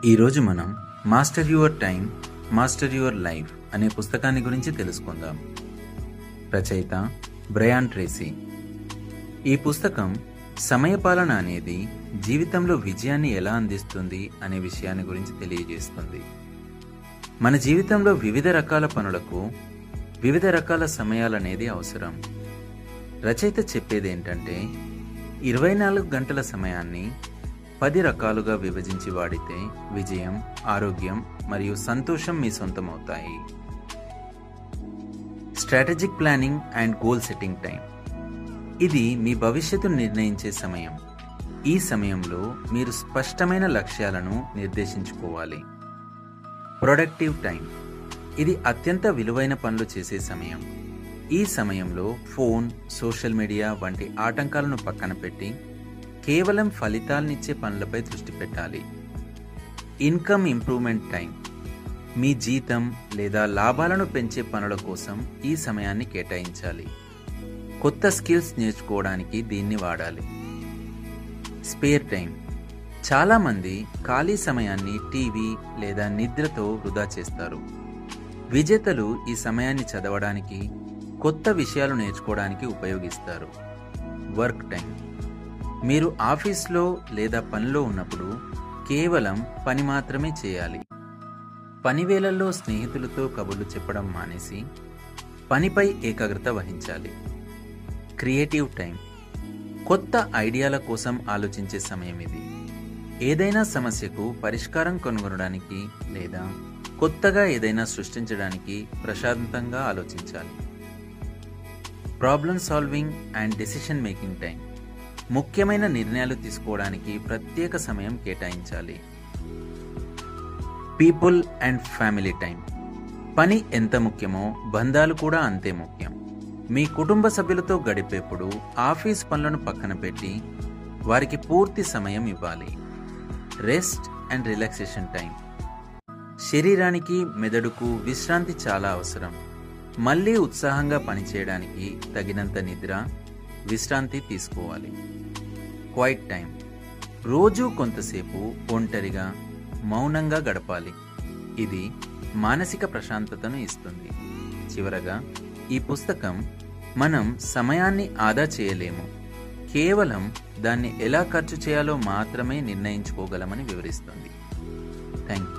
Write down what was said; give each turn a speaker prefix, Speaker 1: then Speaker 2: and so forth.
Speaker 1: ఈరోజు మనం master your time master your life అనే పుస్తకాన్ని గురించి తెలుసుకుందాం. రచయిత బ్రయాన్ ట్రేసీ. ఈ పుస్తకం సమయపాలన అనేది జీవితంలో విజయాన్ని ఎలా అందిస్తుంది అనే విషయాన్ని గురించి తెలియజేస్తుంది. మన జీవితంలో వివిధ రకాల పనులకు వివిధ రకాల సమయాలనేది అవసరం. రచయిత చెప్పేది ఏంటంటే 24 గంటల సమయాన్ని 10 రకాలుగా విభజించి వాడితే విజయం, ఆరోగ్యం మరియు సంతోషం మీ సొంతమవుతాయి. Strategic planning and goal setting time. ఇది మీ భవిష్యత్తును నిర్ణయించే సమయం. ఈ సమయంలో మీరు స్పష్టమైన లక్ష్యాలను నిర్దేశించుకోవాలి. Productive time. ఇది అత్యంత విలువైన పనులు చేసే సమయం. ఈ సమయంలో ఫోన్, సోషల్ మీడియా వంటి ఆటంకాలను పక్కన పెట్టి కేవలం ఫలితాలనిచ్చే పనులపై దృష్టి పెట్టాలి. Income improvement time. మీ జీతం లేదా లాభాలను పెంచే పనుల కోసం ఈ సమయాన్ని కేటాయించాలి. కొత్త స్కిల్స్ నేర్చుకోవడానికి దీన్ని వాడాలి. Spare time. చాలామంది ఖాళీ సమయాన్ని టీవీ లేదా నిద్రతో వృధా చేస్తారు. విజేతలు ఈ సమయాన్ని చదవడానికి, కొత్త విషయాలు నేర్చుకోవడానికి ఉపయోగిస్తారు. Work time. మీరు ఆఫీస్లో లేదా పనిలో ఉన్నప్పుడు కేవలం పని మాత్రమే చేయాలి. పని వేళల్లో స్నేహితులతో కబుర్లు చెప్పడం మానేసి పనిపై ఏకాగ్రత వహించాలి. Creative time. కొత్త ఐడియాల కోసం ఆలోచించే సమయం ఇది. ఏదైనా సమస్యకు పరిష్కారం కనుగొనడానికి లేదా కొత్తగా ఏదైనా సృష్టించడానికి ప్రశాంతంగా ఆలోచించాలి. Problem solving and decision making time. ముఖ్యమైన నిర్ణయాలు తీసుకోవడానికి ప్రత్యేక సమయం కేటాయించాలి. People and family time. పని ఎంత ముఖ్యమో బంధాలు కూడా అంతే ముఖ్యం. మీ కుటుంబ సభ్యులతో గడిపేప్పుడు ఆఫీస్ పనులను పక్కన పెట్టి వారికి పూర్తి సమయం ఇవ్వాలి. Rest and relaxation time. శరీరానికి, మెదడుకు విశ్రాంతి చాలా అవసరం. మళ్ళీ ఉత్సాహంగా పనిచేయడానికి తగినంత నిద్ర, విశ్రాంతి తీసుకోవాలి. Quiet time. రోజు కొంతసేపు ఒంటరిగా, మౌనంగా గడపాలి. ఇది మానసిక ప్రశాంతతను ఇస్తుంది. చివరగా, ఈ పుస్తకం మనం సమయాన్ని ఆదా చేయలేము, కేవలం దాన్ని ఎలా ఖర్చు చేయాలో మాత్రమే నిర్ణయించుకోగలమని వివరిస్తుంది. Thank you.